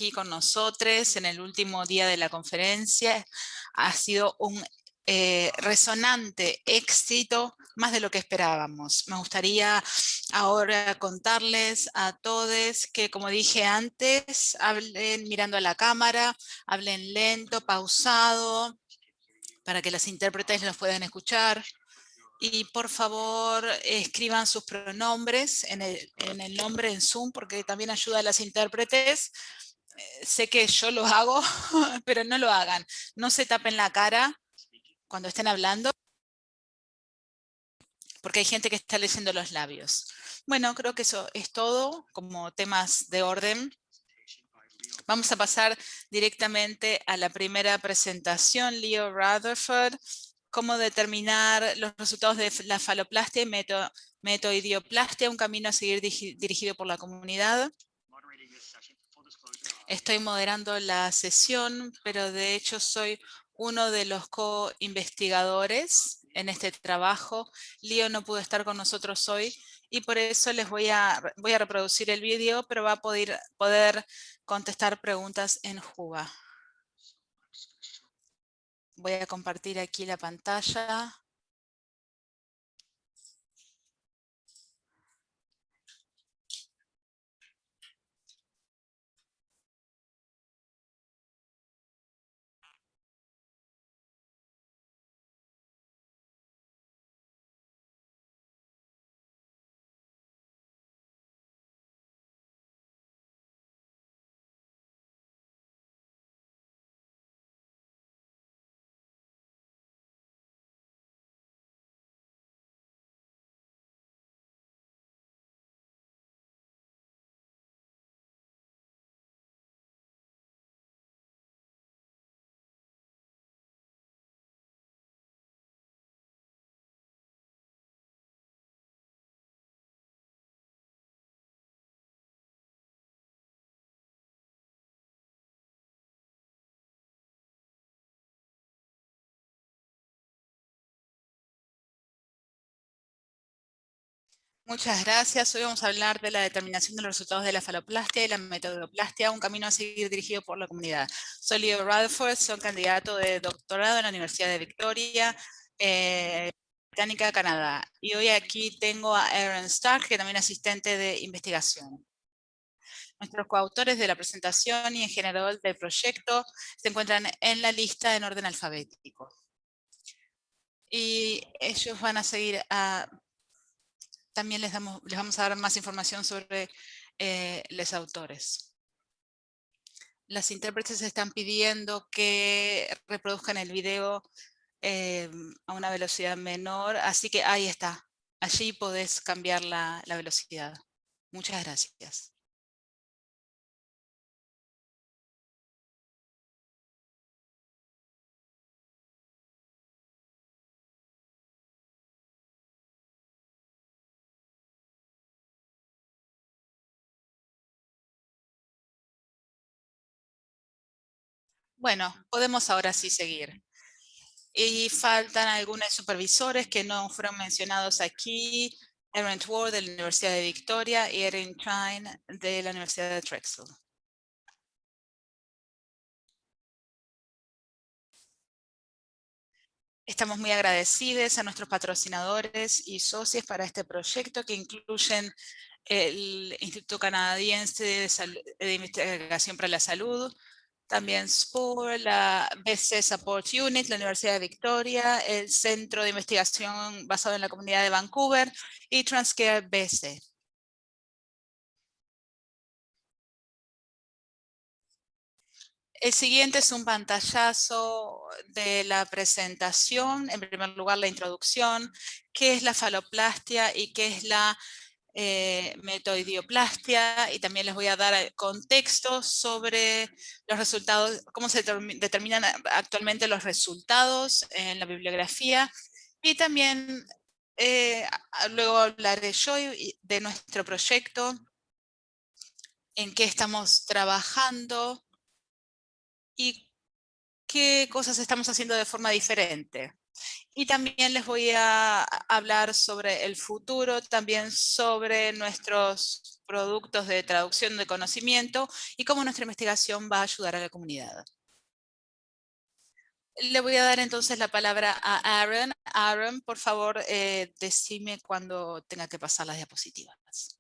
aquí con nosotros en el último día de la conferencia. Ha sido un resonante éxito, más de lo que esperábamos. Me gustaría ahora contarles a todos que, como dije antes, hablen mirando a la cámara, hablen lento, pausado, para que las intérpretes los puedan escuchar. Y por favor, escriban sus pronombres en el nombre en Zoom, porque también ayuda a las intérpretes. Sé que yo lo hago, pero no lo hagan. No se tapen la cara cuando estén hablando, porque hay gente que está leyendo los labios. Bueno, creo que eso es todo como temas de orden. Vamos a pasar directamente a la primera presentación, Leo Rutherford. Cómo determinar los resultados de la faloplastia y metoidioplastia, un camino a seguir dirigido por la comunidad. Estoy moderando la sesión, pero de hecho soy uno de los co-investigadores en este trabajo. Leo no pudo estar con nosotros hoy y por eso les voy a reproducir el vídeo, pero va a poder contestar preguntas en Juba. Voy a compartir aquí la pantalla. Muchas gracias. Hoy vamos a hablar de la determinación de los resultados de la faloplastia y la metoidoplastia, un camino a seguir dirigido por la comunidad. Soy Leo Rutherford, soy candidato de doctorado en la Universidad de Victoria, Británica, Canadá. Y hoy aquí tengo a Aaron Stark, que también es asistente de investigación. Nuestros coautores de la presentación y en general del proyecto se encuentran en la lista en orden alfabético. Y ellos van a seguir a... También les vamos a dar más información sobre los autores. Las intérpretes están pidiendo que reproduzcan el video a una velocidad menor, así que ahí está. Allí podés cambiar la velocidad. Muchas gracias. Bueno, podemos ahora sí seguir. Y faltan algunos supervisores que no fueron mencionados aquí. Erin Ward de la Universidad de Victoria y Erin Trine de la Universidad de Drexel. Estamos muy agradecidos a nuestros patrocinadores y socios para este proyecto que incluyen el Instituto Canadiense de Investigación para la Salud, también SPOR, la BC Support Unit, la Universidad de Victoria, el Centro de Investigación basado en la Comunidad de Vancouver y Transcare BC. El siguiente es un pantallazo de la presentación. En primer lugar, la introducción, qué es la faloplastia y qué es la metoidioplastia, y también les voy a dar contexto sobre los resultados, cómo se determinan actualmente los resultados en la bibliografía, y también luego hablaré yo de nuestro proyecto, en qué estamos trabajando y qué cosas estamos haciendo de forma diferente. Y también les voy a hablar sobre el futuro, también sobre nuestros productos de traducción de conocimiento y cómo nuestra investigación va a ayudar a la comunidad. Le voy a dar entonces la palabra a Aaron. Aaron, por favor, decime cuando tenga que pasar las diapositivas.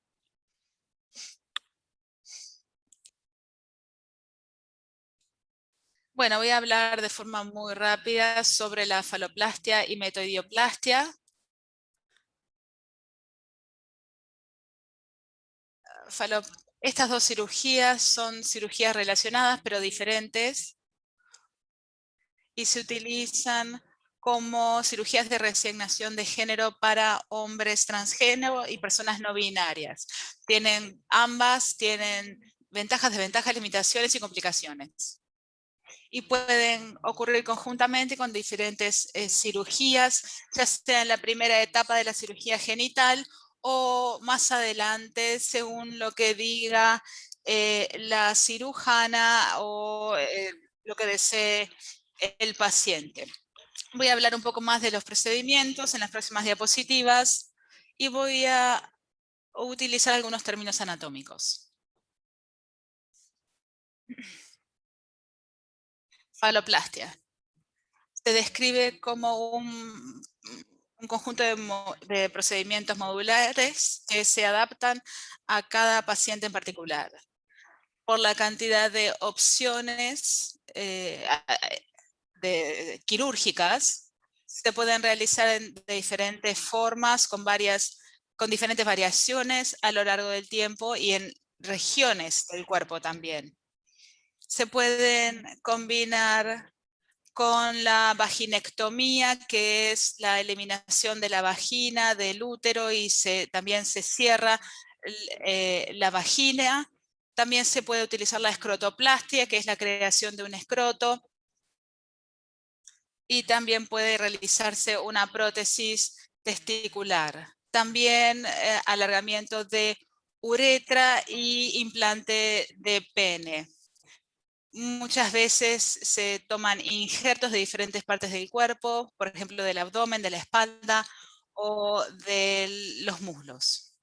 Bueno, voy a hablar de forma muy rápida sobre la faloplastia y metoidioplastia. Estas dos cirugías son cirugías relacionadas pero diferentes y se utilizan como cirugías de reasignación de género para hombres transgénero y personas no binarias. Ambas tienen ventajas, desventajas, limitaciones y complicaciones. Y pueden ocurrir conjuntamente con diferentes cirugías, ya sea en la primera etapa de la cirugía genital o más adelante, según lo que diga la cirujana o lo que desee el paciente. Voy a hablar un poco más de los procedimientos en las próximas diapositivas y voy a utilizar algunos términos anatómicos. Faloplastia. Se describe como un conjunto de procedimientos modulares que se adaptan a cada paciente en particular. Por la cantidad de opciones quirúrgicas, se pueden realizar de diferentes formas, con diferentes variaciones a lo largo del tiempo y en regiones del cuerpo también. Se pueden combinar con la vaginectomía, que es la eliminación de la vagina, del útero, y también se cierra la vagina. También se puede utilizar la escrotoplastia, que es la creación de un escroto. Y también puede realizarse una prótesis testicular. También alargamiento de uretra y implante de pene. Muchas veces se toman injertos de diferentes partes del cuerpo, por ejemplo, del abdomen, de la espalda o de los muslos.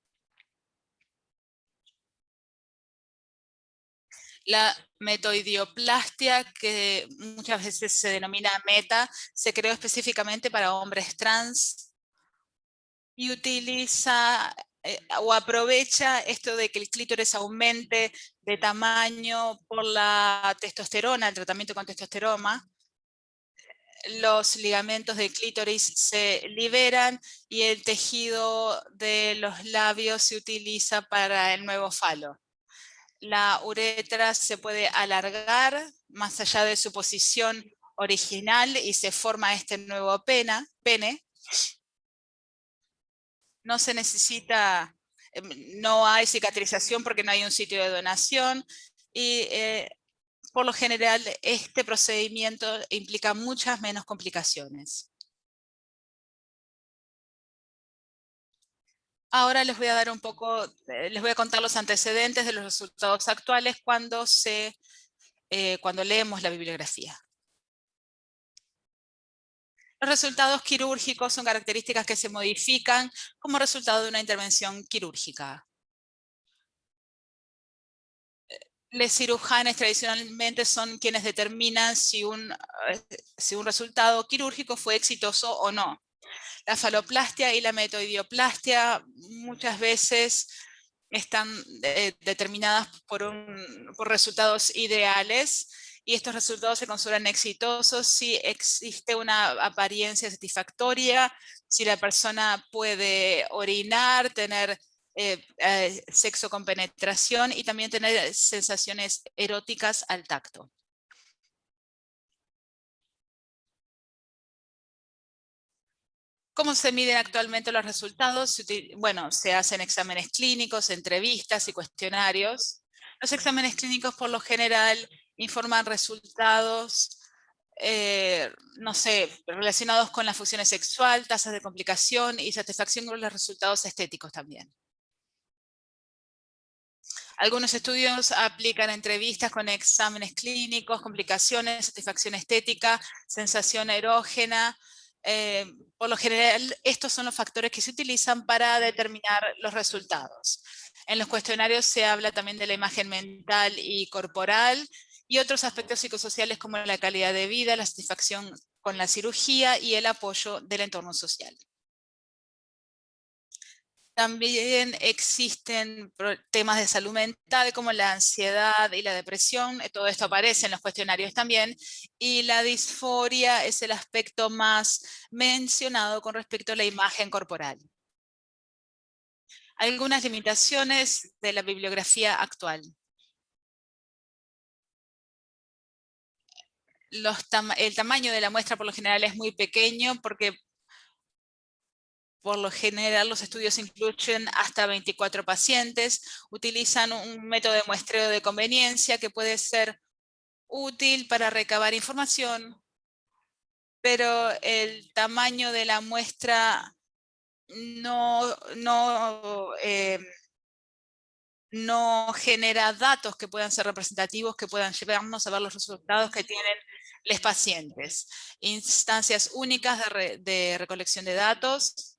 La metoidioplastia, que muchas veces se denomina meta, se creó específicamente para hombres trans y utiliza o aprovecha esto de que el clítoris aumente de tamaño por la testosterona, el tratamiento con testosterona. Los ligamentos del clítoris se liberan y el tejido de los labios se utiliza para el nuevo falo. La uretra se puede alargar más allá de su posición original y se forma este nuevo pene. No se necesita, no hay cicatrización porque no hay un sitio de donación y por lo general este procedimiento implica muchas menos complicaciones. Ahora les voy a dar les voy a contar los antecedentes de los resultados actuales cuando leemos la bibliografía. Los resultados quirúrgicos son características que se modifican como resultado de una intervención quirúrgica. Los cirujanos tradicionalmente son quienes determinan si un resultado quirúrgico fue exitoso o no. La faloplastia y la metoidioplastia muchas veces están determinadas por resultados ideales y estos resultados se consideran exitosos si existe una apariencia satisfactoria, si la persona puede orinar, tener sexo con penetración y también tener sensaciones eróticas al tacto. ¿Cómo se miden actualmente los resultados? Bueno, se hacen exámenes clínicos, entrevistas y cuestionarios. Los exámenes clínicos por lo general informan resultados, no sé, relacionados con la función sexual, tasas de complicación y satisfacción con los resultados estéticos también. Algunos estudios aplican entrevistas con exámenes clínicos, complicaciones, satisfacción estética, sensación erógena, por lo general, estos son los factores que se utilizan para determinar los resultados. En los cuestionarios se habla también de la imagen mental y corporal y otros aspectos psicosociales como la calidad de vida, la satisfacción con la cirugía y el apoyo del entorno social. También existen temas de salud mental como la ansiedad y la depresión. Todo esto aparece en los cuestionarios también. Y la disforia es el aspecto más mencionado con respecto a la imagen corporal. Algunas limitaciones de la bibliografía actual. El tamaño de la muestra por lo general es muy pequeño porque por lo general los estudios incluyen hasta 24 pacientes, utilizan un método de muestreo de conveniencia que puede ser útil para recabar información, pero el tamaño de la muestra no genera datos que puedan ser representativos, que puedan llevarnos a ver los resultados que tienen los pacientes. Instancias únicas de recolección de datos,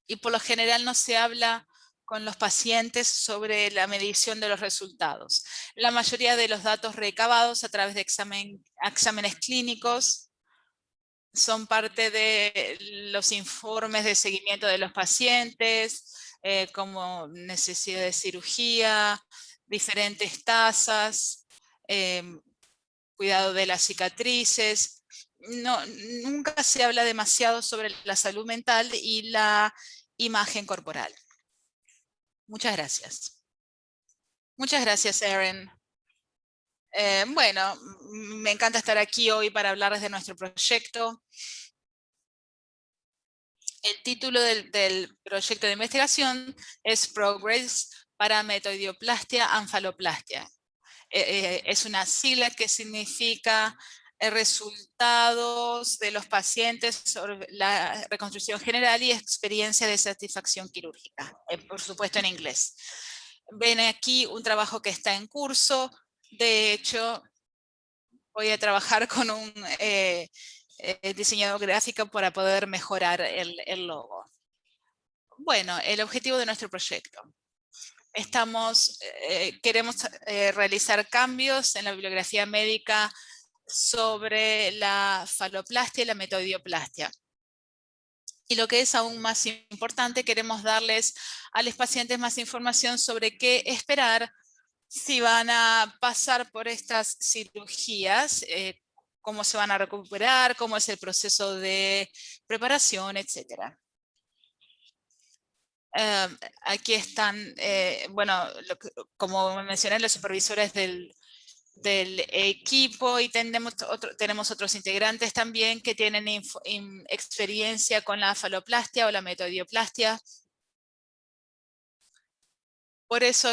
y por lo general no se habla con los pacientes sobre la medición de los resultados. La mayoría de los datos recabados a través de exámenes clínicos son parte de los informes de seguimiento de los pacientes, como necesidad de cirugía, diferentes tasas, cuidado de las cicatrices. Nunca se habla demasiado sobre la salud mental y la imagen corporal. Muchas gracias. Muchas gracias, Erin. Bueno, me encanta estar aquí hoy para hablarles de nuestro proyecto. El título del proyecto de investigación es Progress para Metoidioplastia Anfaloplastia. Es una sigla que significa resultados de los pacientes sobre la reconstrucción general y experiencia de satisfacción quirúrgica, por supuesto en inglés. Ven aquí un trabajo que está en curso. De hecho, voy a trabajar con un diseñador gráfico para poder mejorar el logo. Bueno, el objetivo de nuestro proyecto. Queremos realizar cambios en la bibliografía médica sobre la faloplastia y la metoidioplastia. Y lo que es aún más importante, queremos darles a los pacientes más información sobre qué esperar si van a pasar por estas cirugías, cómo se van a recuperar, cómo es el proceso de preparación, etc. Aquí están, bueno, como mencioné, los supervisores del equipo, y tenemos otros integrantes también que tienen experiencia con la faloplastia o la metoidioplastia. Por eso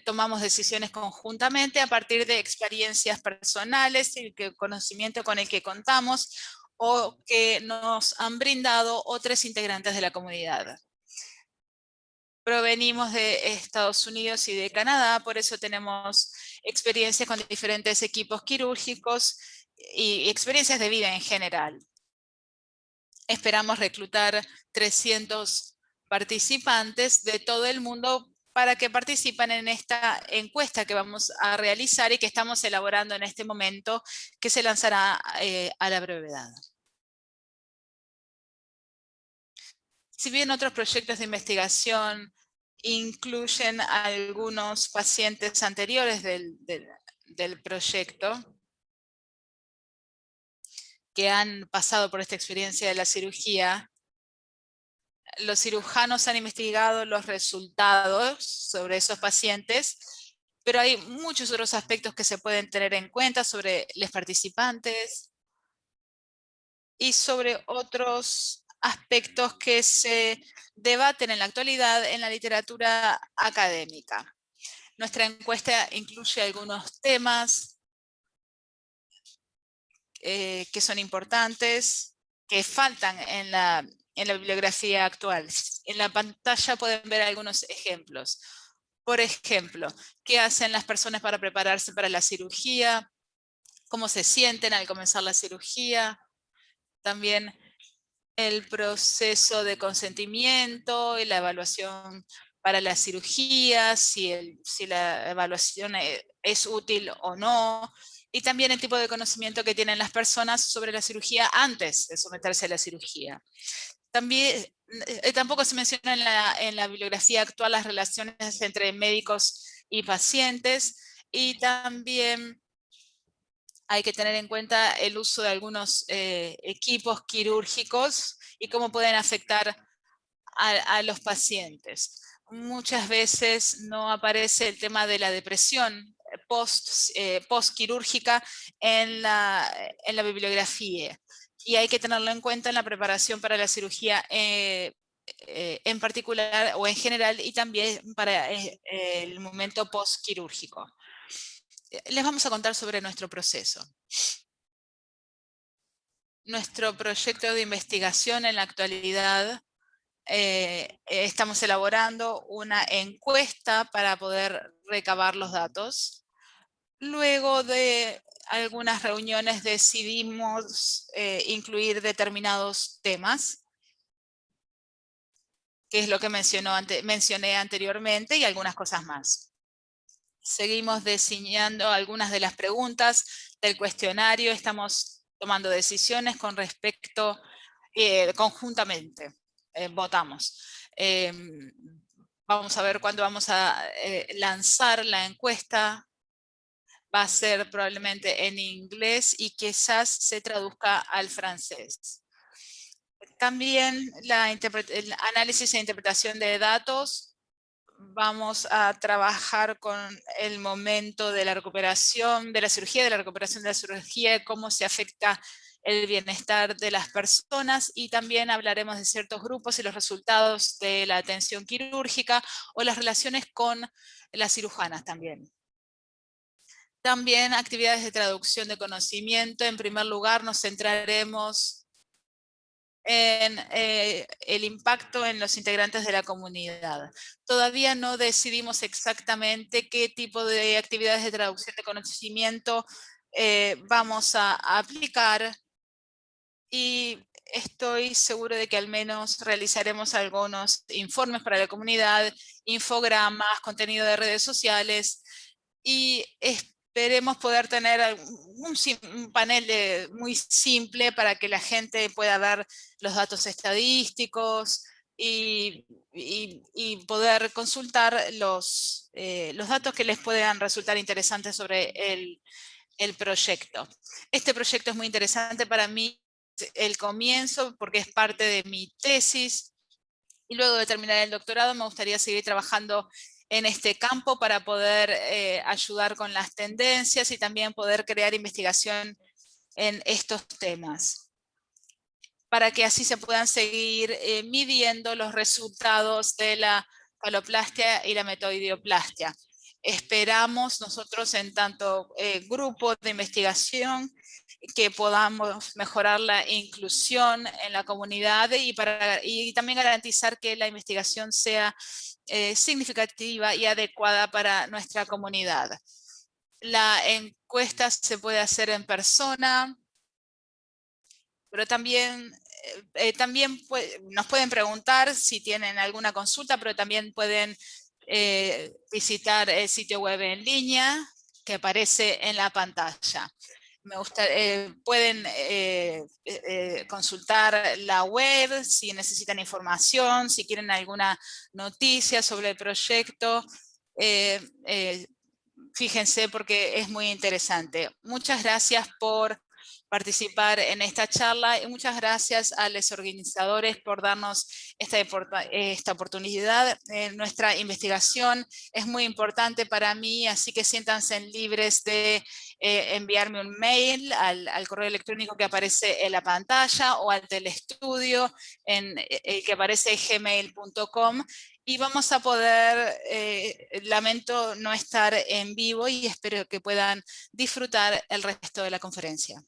tomamos decisiones conjuntamente a partir de experiencias personales y conocimiento con el que contamos o que nos han brindado otros integrantes de la comunidad. Provenimos de Estados Unidos y de Canadá, por eso tenemos experiencia con diferentes equipos quirúrgicos y experiencias de vida en general. Esperamos reclutar 300 participantes de todo el mundo para que participen en esta encuesta que vamos a realizar y que estamos elaborando en este momento, que se lanzará a la brevedad. Si bien otros proyectos de investigación incluyen a algunos pacientes anteriores del proyecto que han pasado por esta experiencia de la cirugía, los cirujanos han investigado los resultados sobre esos pacientes, pero hay muchos otros aspectos que se pueden tener en cuenta sobre los participantes y sobre otros aspectos que se debaten en la actualidad en la literatura académica. Nuestra encuesta incluye algunos temas que son importantes, que faltan en la bibliografía actual. En la pantalla pueden ver algunos ejemplos. Por ejemplo, ¿qué hacen las personas para prepararse para la cirugía? ¿Cómo se sienten al comenzar la cirugía? También el proceso de consentimiento y la evaluación para la cirugía, si la evaluación es útil o no, y también el tipo de conocimiento que tienen las personas sobre la cirugía antes de someterse a la cirugía. También, tampoco se menciona en la bibliografía actual las relaciones entre médicos y pacientes, y también hay que tener en cuenta el uso de algunos equipos quirúrgicos y cómo pueden afectar a los pacientes. Muchas veces no aparece el tema de la depresión postquirúrgica en la bibliografía, y hay que tenerlo en cuenta en la preparación para la cirugía en particular o en general, y también para el momento postquirúrgico. Les vamos a contar sobre nuestro proceso. Nuestro proyecto de investigación en la actualidad, estamos elaborando una encuesta para poder recabar los datos. Luego de algunas reuniones decidimos incluir determinados temas, que es lo que mencioné anteriormente, y algunas cosas más. Seguimos diseñando algunas de las preguntas del cuestionario, estamos tomando decisiones con respecto conjuntamente, votamos. Vamos a ver cuándo vamos a lanzar la encuesta. Va a ser probablemente en inglés y quizás se traduzca al francés. También el análisis e interpretación de datos. Vamos a trabajar con el momento de la recuperación de la cirugía, cómo se afecta el bienestar de las personas, y también hablaremos de ciertos grupos y los resultados de la atención quirúrgica o las relaciones con las cirujanas también. También actividades de traducción de conocimiento. En primer lugar, nos centraremos en el impacto en los integrantes de la comunidad. Todavía no decidimos exactamente qué tipo de actividades de traducción de conocimiento vamos a aplicar, y estoy seguro de que al menos realizaremos algunos informes para la comunidad, infogramas, contenido de redes sociales, y esperemos poder tener un panel muy simple para que la gente pueda ver los datos estadísticos y poder consultar los datos que les puedan resultar interesantes sobre el proyecto. Este proyecto es muy interesante para mí, el comienzo, porque es parte de mi tesis, y luego de terminar el doctorado me gustaría seguir trabajando en este campo para poder ayudar con las tendencias y también poder crear investigación en estos temas, para que así se puedan seguir midiendo los resultados de la faloplastia y la metoidioplastia. Esperamos nosotros, en tanto grupo de investigación, que podamos mejorar la inclusión en la comunidad y también garantizar que la investigación sea significativa y adecuada para nuestra comunidad. La encuesta se puede hacer en persona, pero también nos pueden preguntar si tienen alguna consulta, pero también pueden visitar el sitio web en línea que aparece en la pantalla. Pueden consultar la web si necesitan información, si quieren alguna noticia sobre el proyecto. Fíjense, porque es muy interesante. Muchas gracias por participar en esta charla, y muchas gracias a los organizadores por darnos esta oportunidad. Nuestra investigación es muy importante para mí, así que siéntanse libres de enviarme un mail al correo electrónico que aparece en la pantalla, o al telestudio que aparece en gmail.com. Y vamos a poder, lamento no estar en vivo, y espero que puedan disfrutar el resto de la conferencia.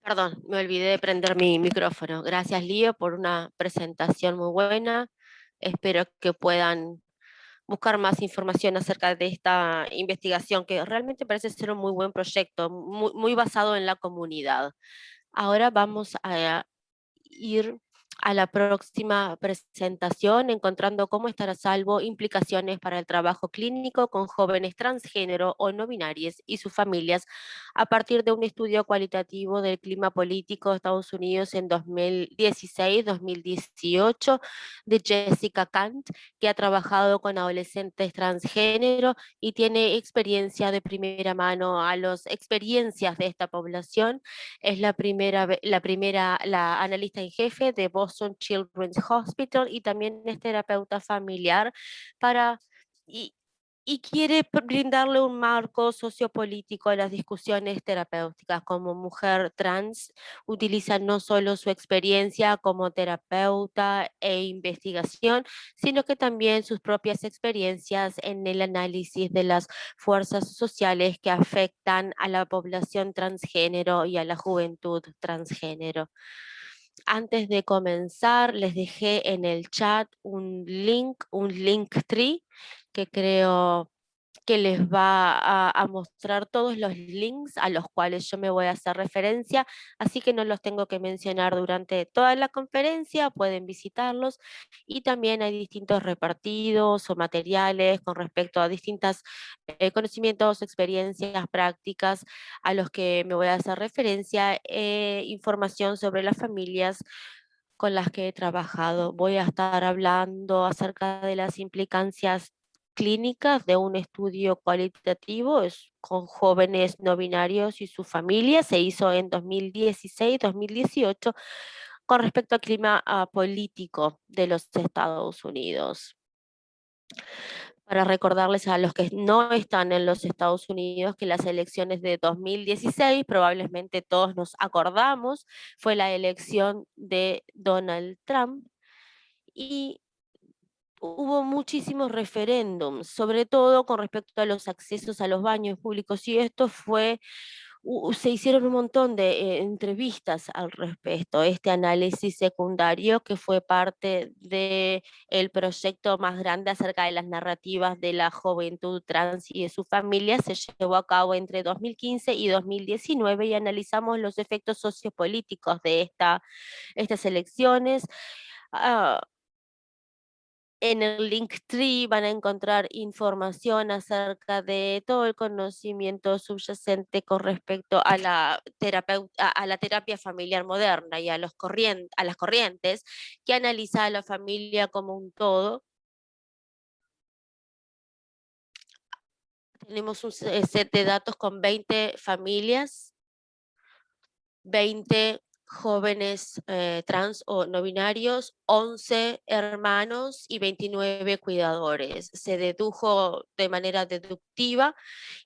Perdón, me olvidé de prender mi micrófono. Gracias, Lío, por una presentación muy buena. Espero que puedan buscar más información acerca de esta investigación, que realmente parece ser un muy buen proyecto, muy basado en la comunidad. Ahora vamos a ir a la próxima presentación, encontrando cómo estar a salvo, implicaciones para el trabajo clínico con jóvenes transgénero o no binarios y sus familias, a partir de un estudio cualitativo del clima político de Estados Unidos en 2016-2018 de Jessica Kant, que ha trabajado con adolescentes transgénero y tiene experiencia de primera mano a las experiencias de esta población. Es la analista en jefe de Boston Children's Hospital y también es terapeuta familiar para, y, y quiere brindarle un marco sociopolítico a las discusiones terapéuticas. Como mujer trans, utiliza no solo su experiencia como terapeuta e investigación, sino que también sus propias experiencias en el análisis de las fuerzas sociales que afectan a la población transgénero y a la juventud transgénero. Antes de comenzar, les dejé en el chat un Linktree, que creo que les va a mostrar todos los links a los cuales yo me voy a hacer referencia, así que no los tengo que mencionar durante toda la conferencia, pueden visitarlos, y también hay distintos repartidos o materiales con respecto a distintos conocimientos, experiencias, prácticas a los que me voy a hacer referencia, información sobre las familias con las que he trabajado. Voy a estar hablando acerca de las implicancias clínicas de un estudio cualitativo con jóvenes no binarios y su familia. Se hizo en 2016-2018 con respecto al clima político de los Estados Unidos. Para recordarles a los que no están en los Estados Unidos que las elecciones de 2016, probablemente todos nos acordamos, fue la elección de Donald Trump, y hubo muchísimos referéndums, sobre todo con respecto a los accesos a los baños públicos, y esto fue, se hicieron un montón de entrevistas al respecto. Este análisis secundario, que fue parte del proyecto más grande acerca de las narrativas de la juventud trans y de su familia, se llevó a cabo entre 2015 y 2019 y analizamos los efectos sociopolíticos de estas elecciones. Ah, en el Linktree van a encontrar información acerca de todo el conocimiento subyacente con respecto a a la terapia familiar moderna y a a las corrientes que analiza a la familia como un todo. Tenemos un set de datos con 20 familias, 20 jóvenes trans o no binarios, 11 hermanos y 29 cuidadores. Se dedujo de manera deductiva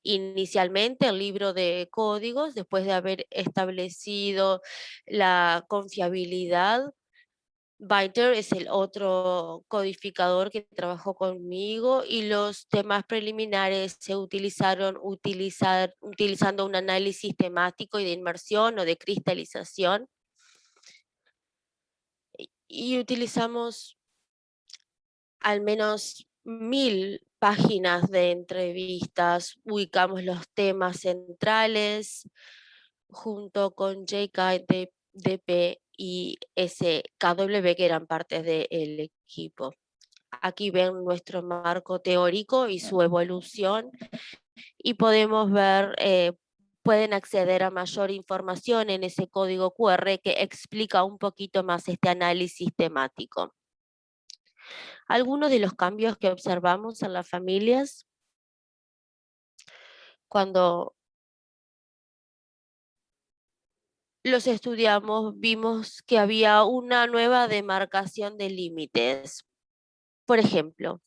inicialmente el libro de códigos, después de haber establecido la confiabilidad. Biter es el otro codificador que trabajó conmigo, y los temas preliminares se utilizando un análisis temático y de inmersión o de cristalización, y utilizamos al menos 1000 páginas de entrevistas, ubicamos los temas centrales junto con JKDP y SKW, que eran partes del equipo. Aquí ven nuestro marco teórico y su evolución, y podemos ver, pueden acceder a mayor información en ese código QR que explica un poquito más este análisis temático. Algunos de los cambios que observamos en las familias cuando los estudiamos, vimos que había una nueva demarcación de límites. Por ejemplo,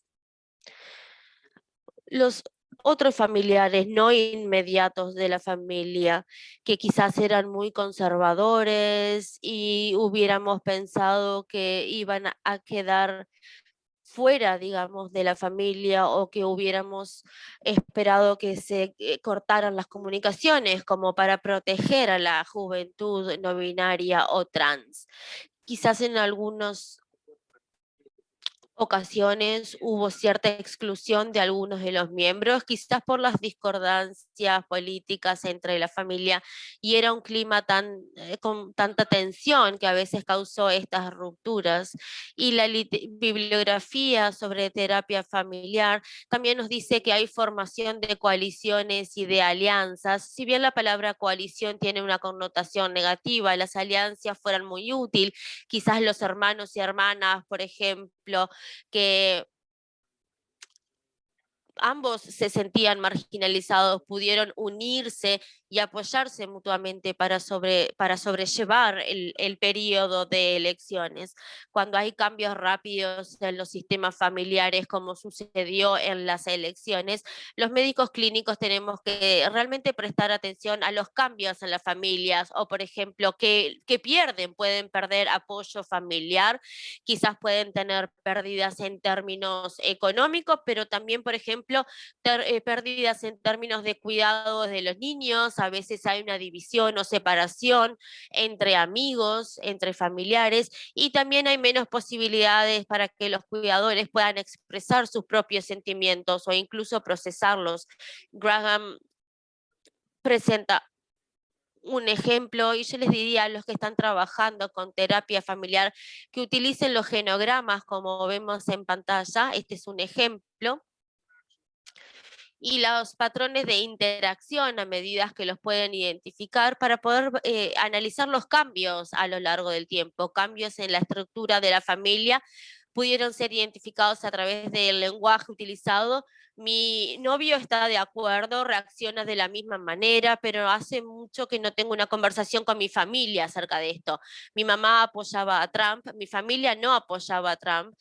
los otros familiares no inmediatos de la familia, que quizás eran muy conservadores y hubiéramos pensado que iban a quedar fuera, digamos, de la familia, o que hubiéramos esperado que se cortaran las comunicaciones como para proteger a la juventud no binaria o trans. Quizás en algunos ocasiones hubo cierta exclusión de algunos de los miembros, quizás por las discordancias políticas entre la familia, y era un clima con tanta tensión que a veces causó estas rupturas. Y la bibliografía sobre terapia familiar también nos dice que hay formación de coaliciones y de alianzas. Si bien la palabra coalición tiene una connotación negativa, las alianzas fueran muy útiles. Quizás los hermanos y hermanas, por ejemplo, que ambos se sentían marginalizados, pudieron unirse y apoyarse mutuamente para sobrellevar el periodo de elecciones. Cuando hay cambios rápidos en los sistemas familiares, como sucedió en las elecciones, los médicos clínicos tenemos que realmente prestar atención a los cambios en las familias, o por ejemplo, que pueden perder apoyo familiar, quizás pueden tener pérdidas en términos económicos, pero también, por ejemplo, pérdidas en términos de cuidado de los niños. A veces hay una división o separación entre amigos, entre familiares, y también hay menos posibilidades para que los cuidadores puedan expresar sus propios sentimientos o incluso procesarlos. Graham presenta un ejemplo, y yo les diría a los que están trabajando con terapia familiar que utilicen los genogramas como vemos en pantalla. Este es un ejemplo. Y los patrones de interacción a medida que los pueden identificar para poder analizar los cambios a lo largo del tiempo. Cambios en la estructura de la familia pudieron ser identificados a través del lenguaje utilizado. Mi novio está de acuerdo, reacciona de la misma manera, pero hace mucho que no tengo una conversación con mi familia acerca de esto. Mi mamá apoyaba a Trump, mi familia no apoyaba a Trump.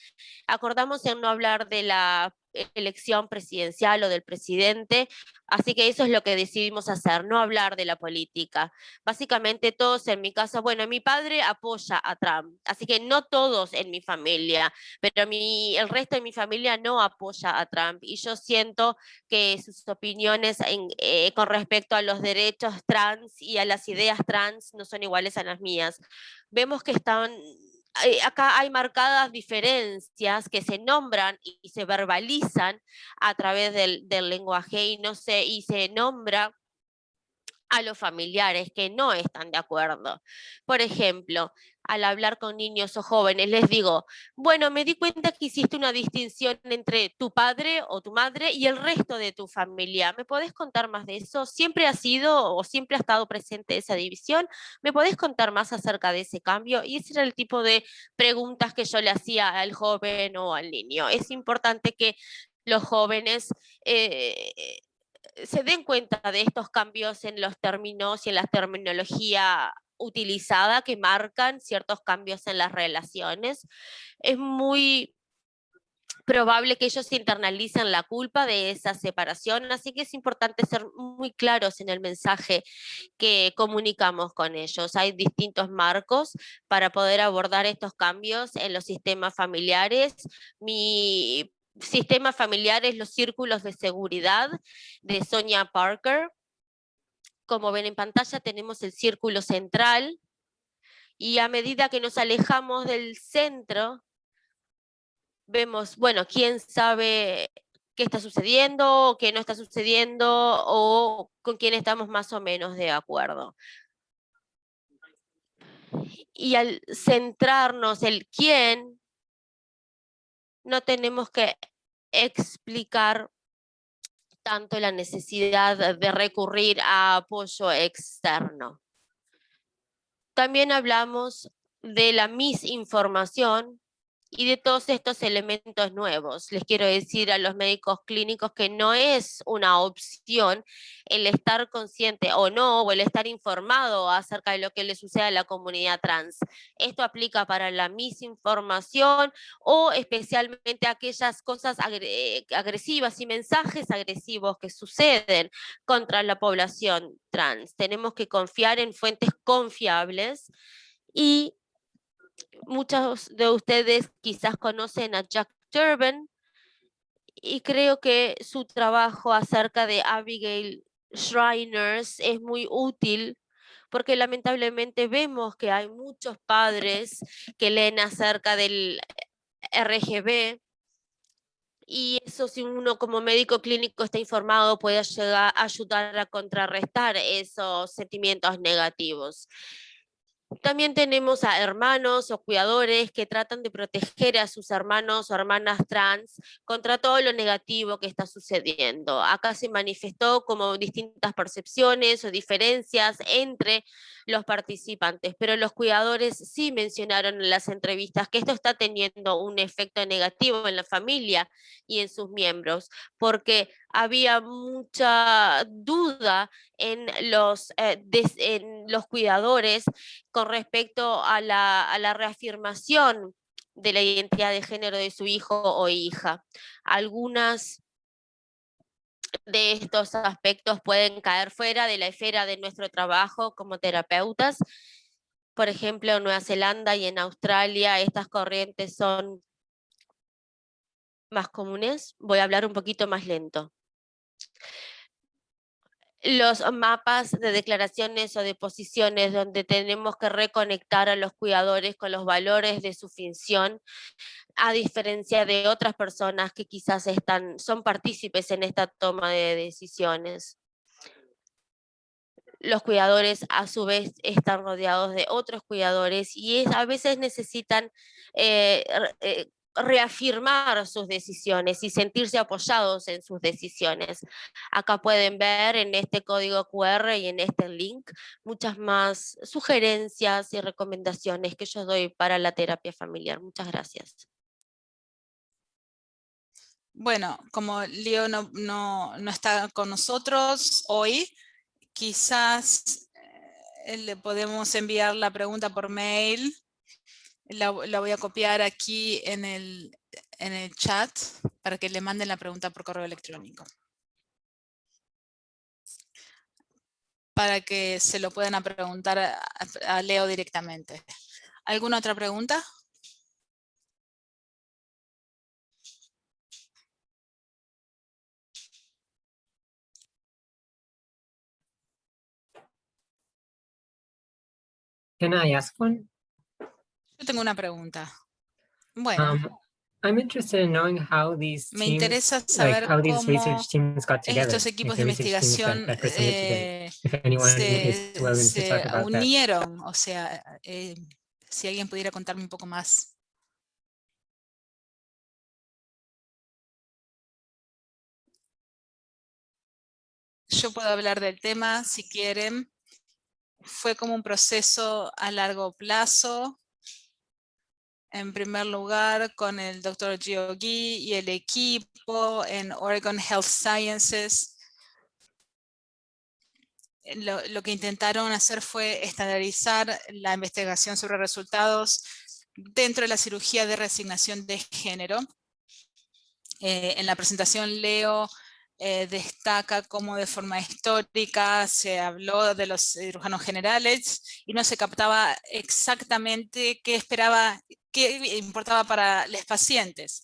Acordamos en no hablar de la elección presidencial o del presidente, así que eso es lo que decidimos hacer, no hablar de la política. Básicamente todos en mi casa, bueno, mi padre apoya a Trump, así que no todos en mi familia, pero el resto de mi familia no apoya a Trump, y yo siento que sus opiniones con respecto a los derechos trans y a las ideas trans no son iguales a las mías. Vemos que acá hay marcadas diferencias que se nombran y se verbalizan a través del lenguaje, y se nombra a los familiares que no están de acuerdo. Por ejemplo, al hablar con niños o jóvenes, les digo, bueno, me di cuenta que hiciste una distinción entre tu padre o tu madre y el resto de tu familia. ¿Me podés contar más de eso? ¿Siempre ha sido o siempre ha estado presente esa división? ¿Me podés contar más acerca de ese cambio? Y ese era el tipo de preguntas que yo le hacía al joven o al niño. Es importante que los jóvenes se den cuenta de estos cambios en los términos y en la terminología utilizada, que marcan ciertos cambios en las relaciones. Es muy probable que ellos internalicen la culpa de esa separación, así que es importante ser muy claros en el mensaje que comunicamos con ellos. Hay distintos marcos para poder abordar estos cambios en los sistemas familiares. Mi sistema familiar es los círculos de seguridad de Sonia Parker. Como ven en pantalla, tenemos el círculo central, y a medida que nos alejamos del centro, vemos, bueno, quién sabe qué está sucediendo, qué no está sucediendo, o con quién estamos más o menos de acuerdo. Y al centrarnos el quién, no tenemos que explicar tanto la necesidad de recurrir a apoyo externo. También hablamos de la misinformación y de todos estos elementos nuevos. Les quiero decir a los médicos clínicos que no es una opción el estar consciente o no, o el estar informado acerca de lo que le sucede a la comunidad trans. Esto aplica para la misinformación, o especialmente aquellas cosas agresivas y mensajes agresivos que suceden contra la población trans. Tenemos que confiar en fuentes confiables, y muchos de ustedes quizás conocen a Jack Durban, y creo que su trabajo acerca de Abigail Shriners es muy útil porque lamentablemente vemos que hay muchos padres que leen acerca del RGB y eso, si uno como médico clínico está informado, puede llegar a ayudar a contrarrestar esos sentimientos negativos. También tenemos a hermanos o cuidadores que tratan de proteger a sus hermanos o hermanas trans contra todo lo negativo que está sucediendo. Acá se manifestó como distintas percepciones o diferencias entre los participantes, pero los cuidadores sí mencionaron en las entrevistas que esto está teniendo un efecto negativo en la familia y en sus miembros, porque había mucha duda en en los cuidadores con respecto a la reafirmación de la identidad de género de su hijo o hija. Algunas de estos aspectos pueden caer fuera de la esfera de nuestro trabajo como terapeutas. Por ejemplo, en Nueva Zelanda y en Australia estas corrientes son más comunes. Voy a hablar un poquito más lento. Los mapas de declaraciones o de posiciones donde tenemos que reconectar a los cuidadores con los valores de su función, a diferencia de otras personas que quizás son partícipes en esta toma de decisiones. Los cuidadores a su vez están rodeados de otros cuidadores y a veces necesitan eh, reafirmar sus decisiones y sentirse apoyados en sus decisiones. Acá pueden ver en este código QR y en este link muchas más sugerencias y recomendaciones que yo doy para la terapia familiar. Muchas gracias. Bueno, como Leo no está con nosotros hoy, quizás le podemos enviar la pregunta por mail. La voy a copiar aquí en el chat para que le manden la pregunta por correo electrónico, para que se lo puedan preguntar a Leo directamente. ¿Alguna otra pregunta? Can I ask one? Yo tengo una pregunta. Bueno, I'm interested in knowing how these me teams, interesa like saber how these cómo research teams got together, estos like equipos the de research teams investigación that presented today. If anyone is willing to talk se about that. unieron, o sea, si alguien pudiera contarme un poco más. Yo puedo hablar del tema si quieren. Fue como un proceso a largo plazo. En primer lugar, con el Dr. Giogi y el equipo en Oregon Health Sciences. Lo que intentaron hacer fue estandarizar la investigación sobre resultados dentro de la cirugía de reasignación de género. En la presentación Leo destaca cómo de forma histórica se habló de los cirujanos generales y no se captaba exactamente qué importaba para los pacientes.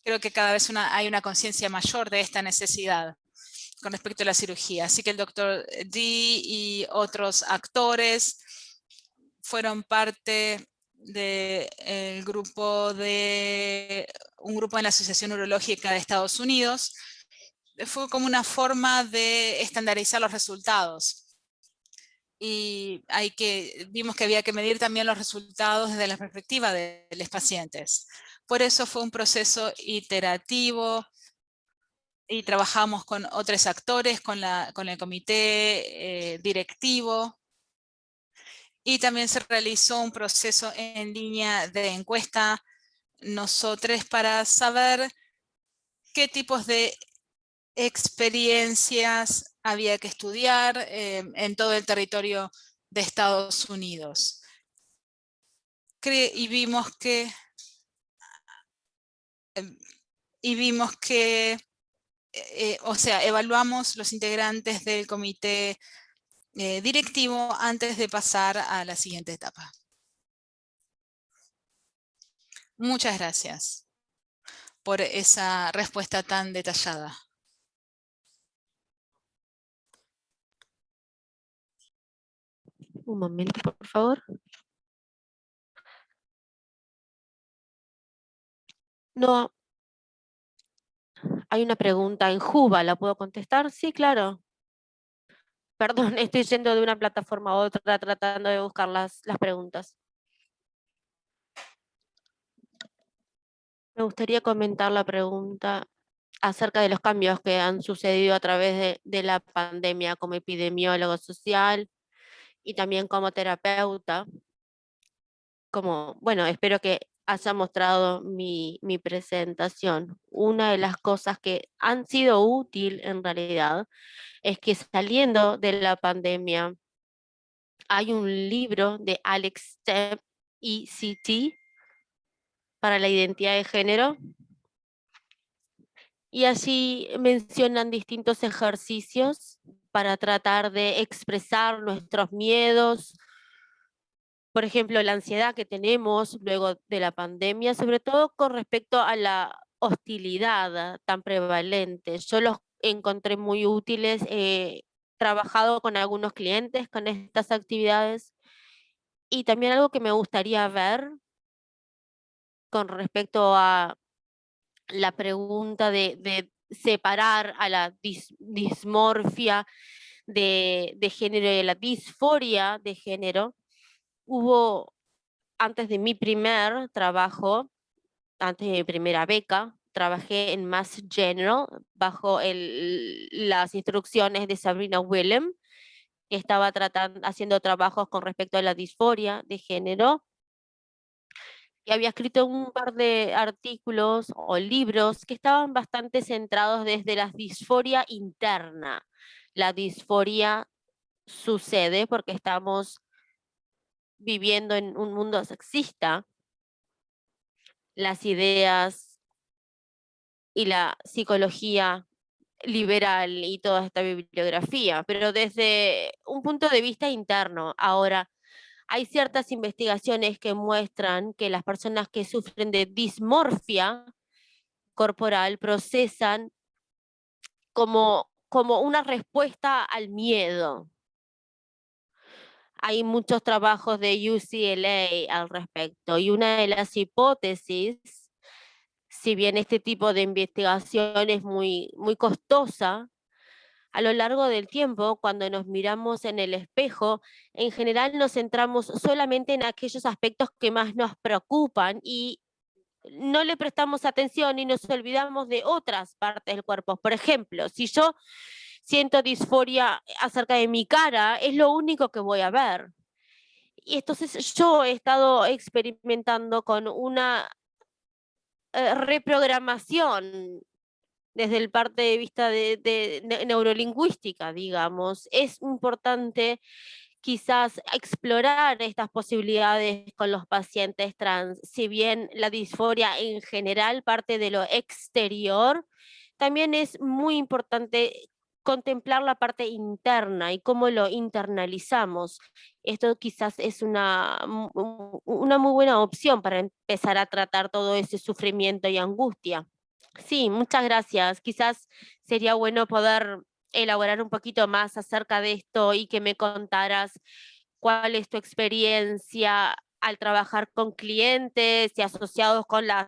Creo que cada vez hay una conciencia mayor de esta necesidad con respecto a la cirugía. Así que el doctor D y otros actores fueron parte del grupo un grupo en la Asociación Urológica de Estados Unidos. Fue como una forma de estandarizar los resultados. Y vimos que había que medir también los resultados desde la perspectiva de los pacientes. Por eso fue un proceso iterativo y trabajamos con otros actores, con el comité directivo. Y también se realizó un proceso en línea de encuesta nosotros para saber qué tipos de experiencias había que estudiar en todo el territorio de Estados Unidos. Y vimos que, o sea, evaluamos los integrantes del comité directivo antes de pasar a la siguiente etapa. Muchas gracias. por esa respuesta tan detallada. Un momento, por favor. No, hay una pregunta en Juba, ¿la puedo contestar? Sí, claro. Perdón, estoy yendo de una plataforma a otra tratando de buscar las preguntas. Me gustaría comentar la pregunta acerca de los cambios que han sucedido a través de la pandemia como epidemiólogo social y también como terapeuta. Bueno, espero que haya mostrado mi presentación. Una de las cosas que han sido útil en realidad es que saliendo de la pandemia hay un libro de Alex Stepp, ECT, para la identidad de género, y allí mencionan distintos ejercicios para tratar de expresar nuestros miedos, por ejemplo, la ansiedad que tenemos luego de la pandemia, sobre todo con respecto a la hostilidad tan prevalente. Yo los encontré muy útiles, he trabajado con algunos clientes con estas actividades, y también algo que me gustaría ver con respecto a la pregunta de separar a la dismorfia de género y a la disforia de género. Hubo, antes de mi primer trabajo, antes de mi primera beca, trabajé en Mass General bajo las instrucciones de Sabrina Willem, que estaba haciendo trabajos con respecto a la disforia de género, y había escrito un par de artículos o libros que estaban bastante centrados desde la disforia interna. La disforia sucede porque estamos viviendo en un mundo sexista. Las ideas y la psicología liberal y toda esta bibliografía, pero desde un punto de vista interno. Ahora, hay ciertas investigaciones que muestran que las personas que sufren de dismorfia corporal procesan como una respuesta al miedo. Hay muchos trabajos de UCLA al respecto, y una de las hipótesis, si bien este tipo de investigación es muy, muy costosa, a lo largo del tiempo, cuando nos miramos en el espejo, en general nos centramos solamente en aquellos aspectos que más nos preocupan y no le prestamos atención y nos olvidamos de otras partes del cuerpo. Por ejemplo, si yo siento disforia acerca de mi cara, es lo único que voy a ver. Y entonces yo he estado experimentando con una reprogramación desde el parte de vista de neurolingüística, digamos. Es importante quizás explorar estas posibilidades con los pacientes trans. Si bien la disforia en general parte de lo exterior, también es muy importante contemplar la parte interna y cómo lo internalizamos. Esto quizás es una muy buena opción para empezar a tratar todo ese sufrimiento y angustia. Sí, muchas gracias. Quizás sería bueno poder elaborar un poquito más acerca de esto y que me contaras cuál es tu experiencia al trabajar con clientes y asociados con las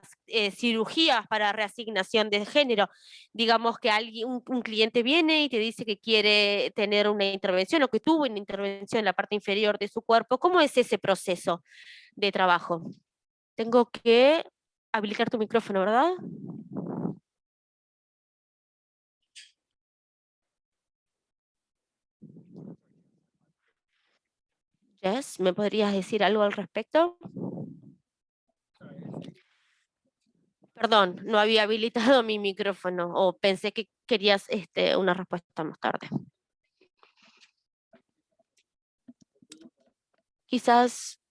cirugías para reasignación de género. Digamos que un cliente viene y te dice que quiere tener una intervención o que tuvo una intervención en la parte inferior de su cuerpo. ¿Cómo es ese proceso de trabajo? Tengo que habilitar tu micrófono, ¿verdad? Jess, ¿me podrías decir algo al respecto? Perdón, no había habilitado mi micrófono o pensé que querías una respuesta más tarde. Quizás,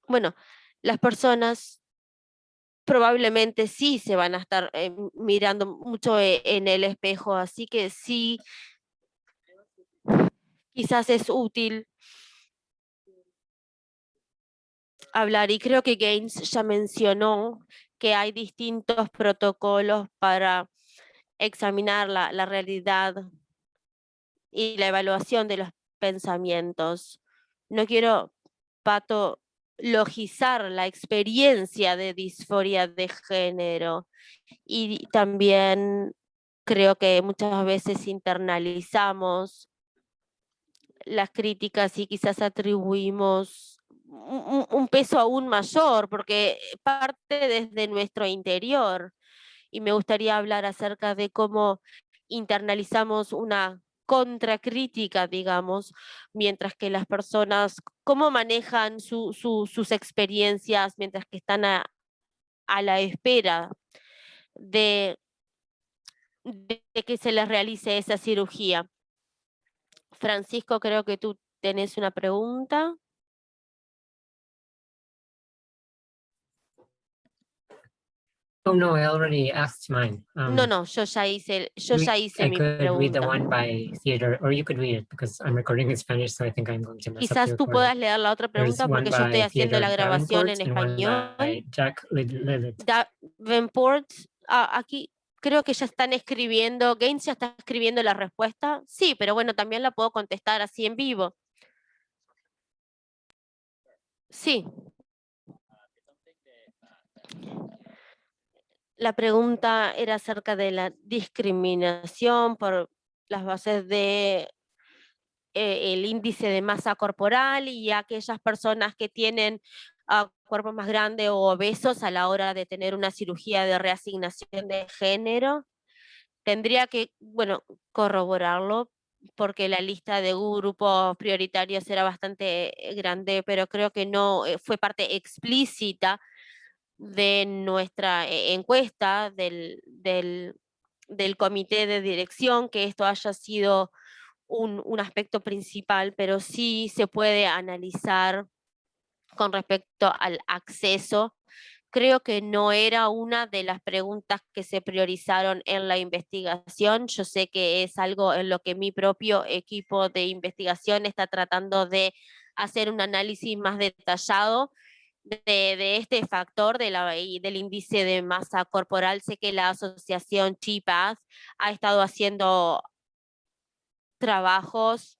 bueno, las personas probablemente sí se van a estar mirando mucho en el espejo, así que sí, quizás es útil hablar, y creo que Gaines ya mencionó que hay distintos protocolos para examinar la realidad y la evaluación de los pensamientos. No quiero patologizar la experiencia de disforia de género, y también creo que muchas veces internalizamos las críticas y quizás atribuimos un peso aún mayor, porque parte desde nuestro interior. Y me gustaría hablar acerca de cómo internalizamos una contracrítica, digamos, mientras que las personas, cómo manejan sus experiencias mientras que están a la espera de que se les realice esa cirugía. Francisco, creo que tú tenés una pregunta. Oh no, I already asked mine. No, yo ya hice I mi could read the pregunta. one by Theodore, or you could read it because I'm recording in Spanish, so I think I'm going to mess up the Quizás tú recording. puedas leer la otra There's pregunta one porque yo estoy by haciendo la Theodore grabación Davenport en and one español. by Jack Lilith. Davenport, aquí creo que ya están escribiendo, Gaines ya está escribiendo la respuesta. Sí, pero bueno, también la puedo contestar así en vivo. Sí. La pregunta era acerca de la discriminación por las bases de el índice de masa corporal y aquellas personas que tienen cuerpos más grandes o obesos a la hora de tener una cirugía de reasignación de género. Tendría que, bueno, corroborarlo porque la lista de grupos prioritarios era bastante grande, pero creo que no fue parte explícita de nuestra encuesta del comité de dirección que esto haya sido un aspecto principal, pero sí se puede analizar con respecto al acceso. Creo que no era una de las preguntas que se priorizaron en la investigación. Yo sé que es algo en lo que mi propio equipo de investigación está tratando de hacer un análisis más detallado de este factor del índice de masa corporal. Sé que la asociación CHIPAS ha estado haciendo trabajos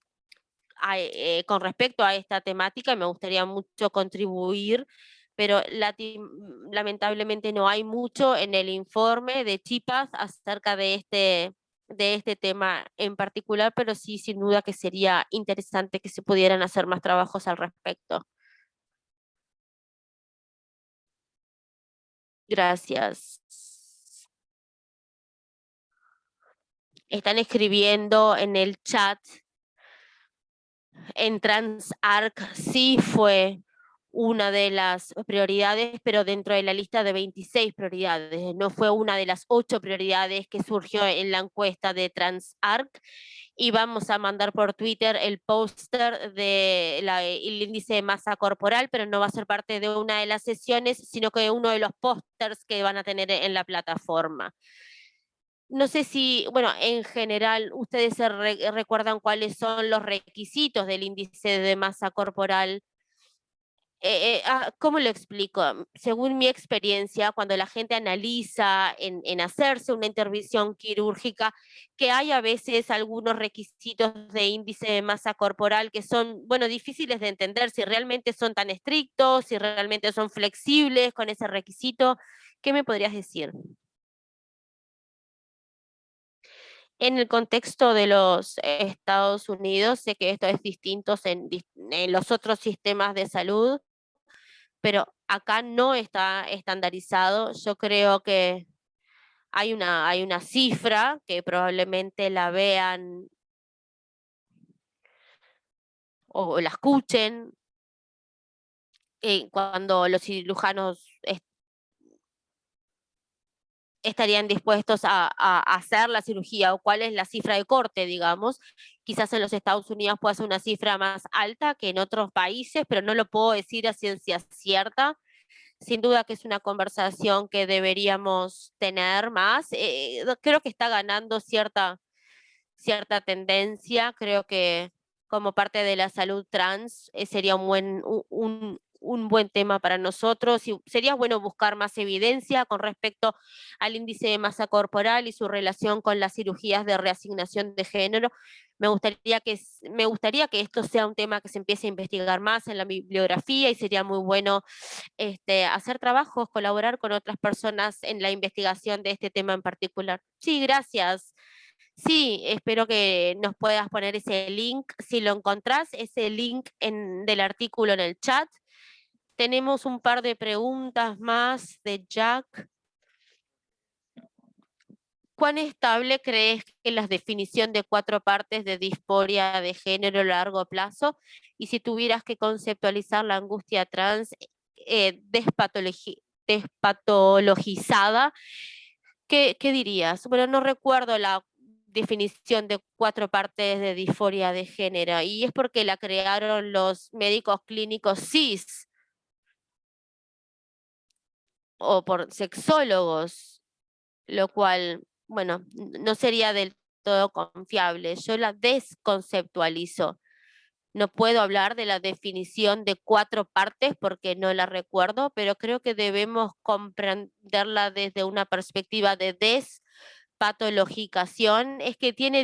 con respecto a esta temática y me gustaría mucho contribuir, pero lamentablemente no hay mucho en el informe de CHIPAS acerca de este tema en particular, pero sí, sin duda que sería interesante que se pudieran hacer más trabajos al respecto. Gracias. Están escribiendo en el chat. En TransArc sí fue una de las prioridades, pero dentro de la lista de 26 prioridades. No fue una de las 8 prioridades que surgió en la encuesta de TransArc. Y vamos a mandar por Twitter el póster del índice de masa corporal, pero no va a ser parte de una de las sesiones, sino que uno de los pósters que van a tener en la plataforma. No sé si, bueno, en general, ustedes recuerdan cuáles son los requisitos del índice de masa corporal. ¿Cómo lo explico? Según mi experiencia, cuando la gente analiza en hacerse una intervención quirúrgica, que hay a veces algunos requisitos de índice de masa corporal que son, bueno, difíciles de entender si realmente son tan estrictos, si realmente son flexibles con ese requisito. ¿Qué me podrías decir? En el contexto de los Estados Unidos, sé que esto es distinto en los otros sistemas de salud, pero acá no está estandarizado. Yo creo que hay una cifra que probablemente la vean o la escuchen cuando los cirujanos estarían dispuestos a hacer la cirugía o cuál es la cifra de corte, digamos. Quizás en los Estados Unidos pueda ser una cifra más alta que en otros países, pero no lo puedo decir a ciencia cierta. Sin duda que es una conversación que deberíamos tener más. Creo que está ganando cierta tendencia. Creo que como parte de la salud trans sería un un buen tema para nosotros y sería bueno buscar más evidencia con respecto al índice de masa corporal y su relación con las cirugías de reasignación de género. Me gustaría que esto sea un tema que se empiece a investigar más en la bibliografía y sería muy bueno hacer trabajos, colaborar con otras personas en la investigación de este tema en particular. Sí, gracias. Sí, espero que nos puedas poner ese link, si lo encontrás, ese link del artículo en el chat. Tenemos un par de preguntas más de Jack. ¿Cuán estable crees que la definición de 4 partes de disforia de género a largo plazo? Y si tuvieras que conceptualizar la angustia trans despatologizada, ¿qué dirías? Bueno, no recuerdo la definición de 4 partes de disforia de género, y es porque la crearon los médicos clínicos cis o por sexólogos, lo cual, bueno, no sería del todo confiable. Yo la desconceptualizo. No puedo hablar de la definición de 4 partes porque no la recuerdo, pero creo que debemos comprenderla desde una perspectiva de despatologización. Es que tiene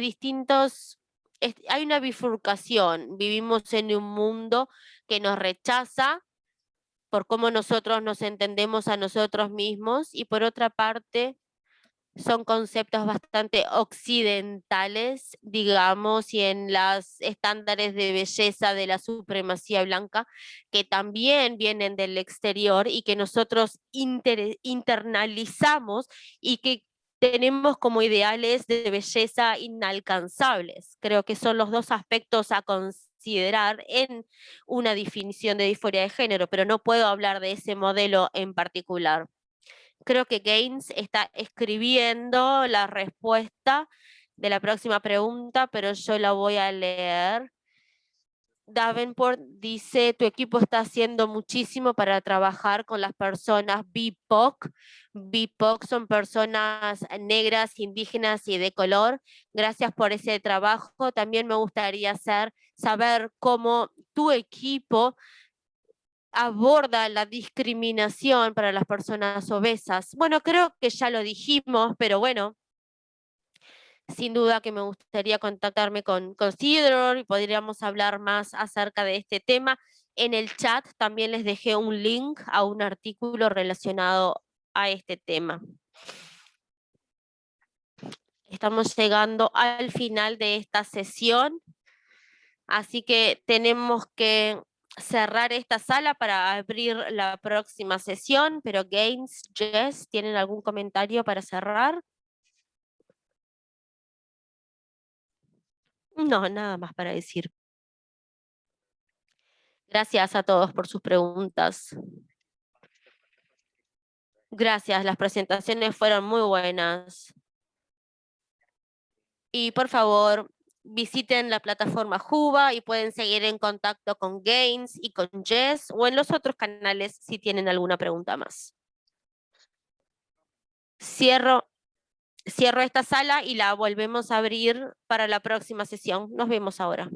hay una bifurcación. Vivimos en un mundo que nos rechaza por cómo nosotros nos entendemos a nosotros mismos, y por otra parte son conceptos bastante occidentales, digamos, y en los estándares de belleza de la supremacía blanca, que también vienen del exterior y que nosotros internalizamos y que tenemos como ideales de belleza inalcanzables. Creo que son los dos aspectos a considerar en una definición de disforia de género, pero no puedo hablar de ese modelo en particular. Creo que Gaines está escribiendo la respuesta de la próxima pregunta, pero yo la voy a leer. Davenport dice: tu equipo está haciendo muchísimo para trabajar con las personas BIPOC. BIPOC son personas negras, indígenas y de color. Gracias por ese trabajo. También me gustaría saber cómo tu equipo aborda la discriminación para las personas obesas. Bueno, creo que ya lo dijimos, pero bueno, sin duda que me gustaría contactarme con Theodore y podríamos hablar más acerca de este tema. En el chat también les dejé un link a un artículo relacionado a este tema. Estamos llegando al final de esta sesión, así que tenemos que cerrar esta sala para abrir la próxima sesión, pero Gaines, Jess, ¿tienen algún comentario para cerrar? No, nada más para decir. Gracias a todos por sus preguntas. Gracias, las presentaciones fueron muy buenas. Y por favor, visiten la plataforma Juba y pueden seguir en contacto con Gaines y con Jess o en los otros canales si tienen alguna pregunta más. Cierro esta sala y la volvemos a abrir para la próxima sesión. Nos vemos ahora.